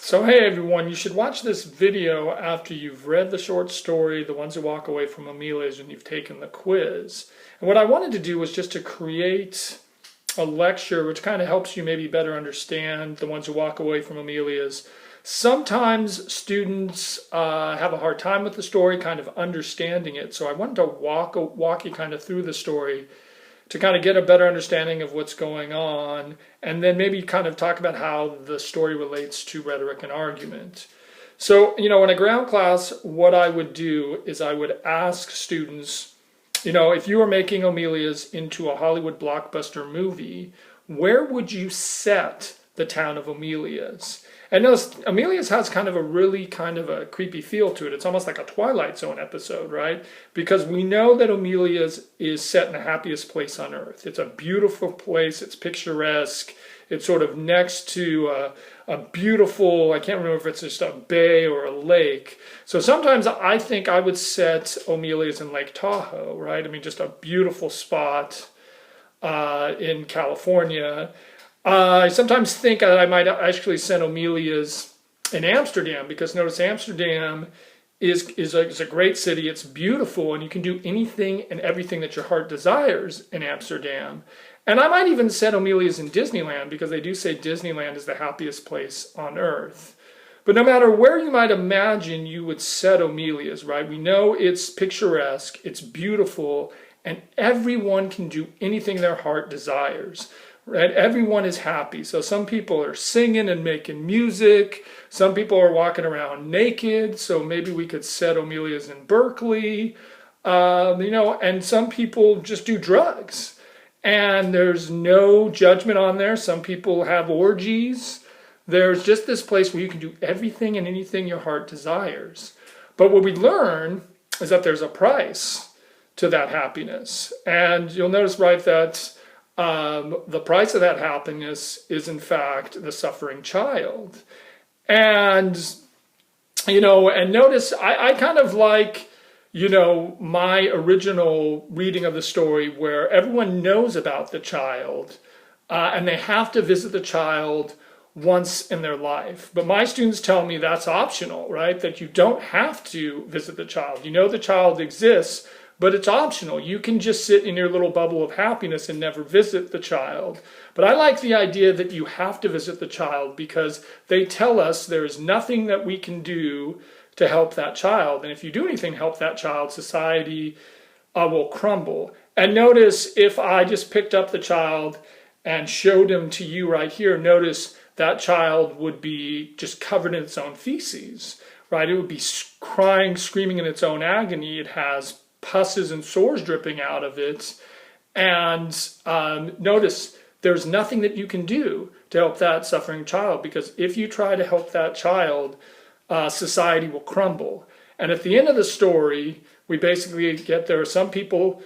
So hey everyone, you should watch this video after you've read the short story, The Ones Who Walk Away from Omelas, and you've taken the quiz. And what I wanted to do was just to create a lecture which kind of helps you maybe better understand The Ones Who Walk Away from Omelas. Sometimes students have a hard time with the story, kind of understanding it. So I wanted to walk you kind of through the story to kind of get a better understanding of what's going on, and then maybe kind of talk about how the story relates to rhetoric and argument. So, in a ground class, what I would do is I would ask students, if you were making Omelas into a Hollywood blockbuster movie, where would you set the town of Omelas? And notice, Omelas has kind of a creepy feel to it. It's almost like a Twilight Zone episode, right? Because we know that Omelas is set in the happiest place on earth. It's a beautiful place. It's picturesque. It's sort of next to a beautiful, I can't remember if it's just a bay or a lake. So sometimes I think I would set Omelas in Lake Tahoe, right? I mean, just a beautiful spot in California. I sometimes think that I might actually send Omelas in Amsterdam, because notice Amsterdam is a great city. It's beautiful, and you can do anything and everything that your heart desires in Amsterdam. And I might even set Omelas in Disneyland, because they do say Disneyland is the happiest place on earth. But no matter where you might imagine you would set Omelas, right? We know it's picturesque, it's beautiful, and everyone can do anything their heart desires. Right? Everyone is happy. So some people are singing and making music. Some people are walking around naked. So maybe we could set Omelas in Berkeley. And some people just do drugs. And there's no judgment on there. Some people have orgies. There's just this place where you can do everything and anything your heart desires. But what we learn is that there's a price to that happiness. And you'll notice, right, that the price of that happiness is, in fact, the suffering child. And, and notice, I kind of like, my original reading of the story where everyone knows about the child, and they have to visit the child once in their life. But my students tell me that's optional, right? That you don't have to visit the child. You know the child exists, but it's optional. You can just sit in your little bubble of happiness and never visit the child. But I like the idea that you have to visit the child, because they tell us there is nothing that we can do to help that child. And if you do anything to help that child, society will crumble. And notice, if I just picked up the child and showed him to you right here, notice that child would be just covered in its own feces, right? It would be crying, screaming in its own agony. It has pusses and sores dripping out of it. And notice, there's nothing that you can do to help that suffering child, because if you try to help that child, society will crumble. And at the end of the story, we basically get there. Some people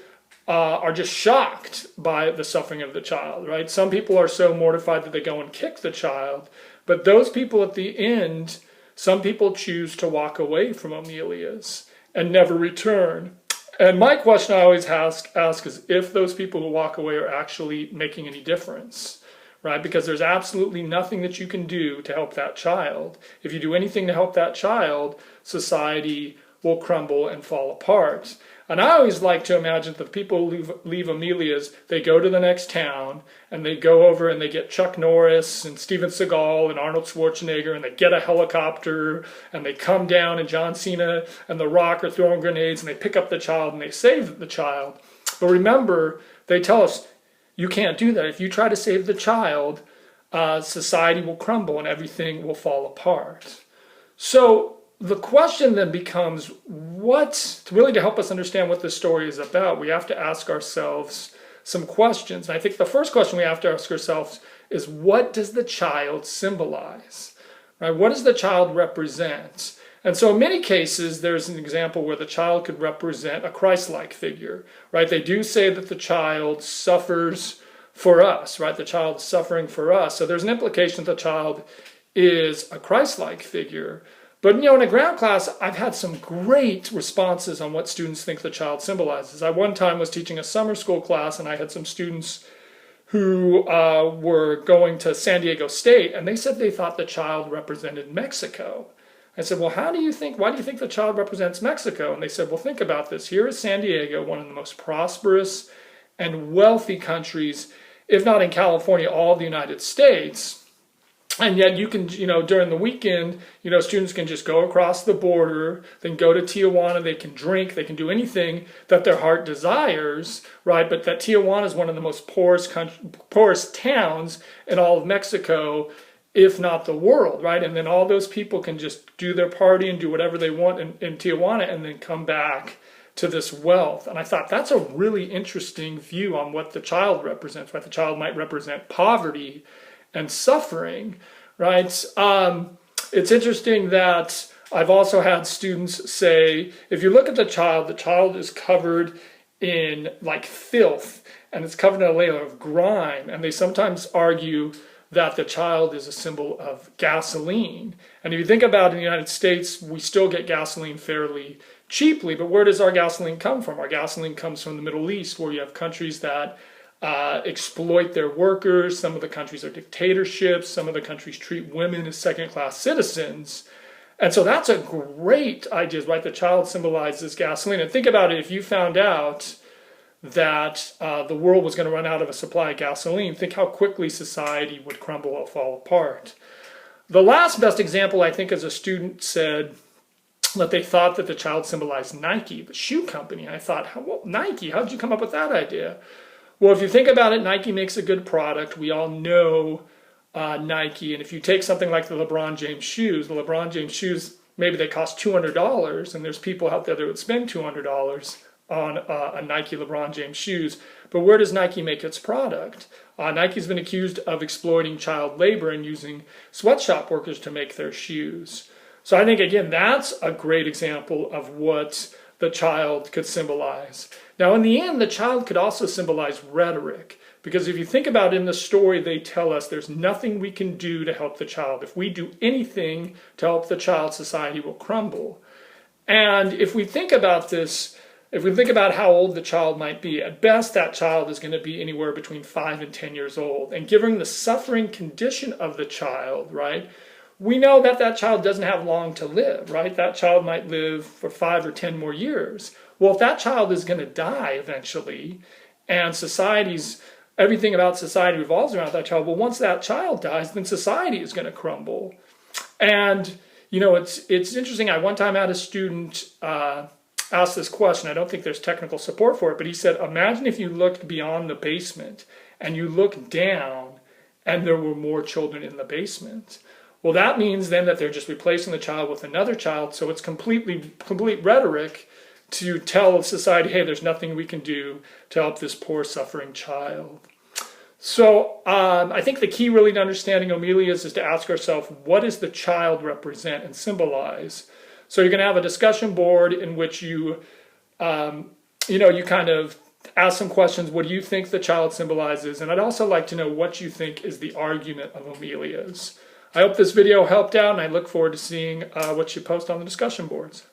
are just shocked by the suffering of the child, right? Some people are so mortified that they go and kick the child. But those people at the end, some people choose to walk away from Omelas and never return. And my question I always ask is if those people who walk away are actually making any difference, right? Because there's absolutely nothing that you can do to help that child. If you do anything to help that child, society will crumble and fall apart. And I always like to imagine that the people who leave Omelas, they go to the next town, and they go over and they get Chuck Norris and Steven Seagal and Arnold Schwarzenegger, and they get a helicopter, and they come down, and John Cena and The Rock are throwing grenades, and they pick up the child and they save the child. But remember, they tell us, you can't do that. If you try to save the child, society will crumble and everything will fall apart. So the question then becomes, to help us understand what this story is about, we have to ask ourselves some questions. And I think the first question we have to ask ourselves is, what does the child symbolize? Right? What does the child represent? And so in many cases, there's an example where the child could represent a Christ-like figure, right? They do say that the child suffers for us, right? The child is suffering for us. So there's an implication that the child is a Christ-like figure. But, in a ground class, I've had some great responses on what students think the child symbolizes. I one time was teaching a summer school class, and I had some students who were going to San Diego State, and they said they thought the child represented Mexico. I said, well, why do you think the child represents Mexico? And they said, well, think about this. Here is San Diego, one of the most prosperous and wealthy countries, if not in California, all of the United States. And yet you can, during the weekend, students can just go across the border, then go to Tijuana, they can drink, they can do anything that their heart desires, right? But that Tijuana is one of the most poorest towns in all of Mexico, if not the world, right? And then all those people can just do their party and do whatever they want in Tijuana and then come back to this wealth. And I thought that's a really interesting view on what the child represents, right? The child might represent poverty and suffering, right? It's interesting that I've also had students say, if you look at the child is covered in like filth, and it's covered in a layer of grime, and they sometimes argue that the child is a symbol of gasoline. And if you think about it, in the United States, we still get gasoline fairly cheaply, but where does our gasoline come from? Our gasoline comes from the Middle East, where you have countries that exploit their workers. Some of the countries are dictatorships. Some of the countries treat women as second-class citizens. And so that's a great idea, right? The child symbolizes gasoline. And think about it, if you found out that the world was going to run out of a supply of gasoline, think how quickly society would crumble or fall apart. The last best example, I think, is a student said that they thought that the child symbolized Nike, the shoe company. I thought, Nike, how did you come up with that idea? Well, if you think about it, Nike makes a good product. We all know Nike. And if you take something like the LeBron James shoes, maybe they cost $200, and there's people out there that would spend $200 on a Nike LeBron James shoes. But where does Nike make its product? Nike's been accused of exploiting child labor and using sweatshop workers to make their shoes. So I think, again, that's a great example of what the child could symbolize. Now, in the end, the child could also symbolize rhetoric, because if you think about it, in the story, they tell us there's nothing we can do to help the child. If we do anything to help the child, society will crumble. And if we think about this, if we think about how old the child might be, at best that child is going to be anywhere between 5 and 10 years old. And given the suffering condition of the child, right, we know that that child doesn't have long to live, right? That child might live for 5 or 10 more years. Well, if that child is going to die eventually, and everything about society revolves around that child, well, once that child dies, then society is going to crumble. And, it's interesting. I one time had a student ask this question. I don't think there's technical support for it, but he said, imagine if you looked beyond the basement and you looked down and there were more children in the basement. Well, that means then that they're just replacing the child with another child, so it's complete rhetoric to tell society, hey, there's nothing we can do to help this poor, suffering child. So I think the key really to understanding Omelas is to ask ourselves, what does the child represent and symbolize? So you're going to have a discussion board in which you kind of ask some questions. What do you think the child symbolizes? And I'd also like to know what you think is the argument of Omelas. I hope this video helped out, and I look forward to seeing what you post on the discussion boards.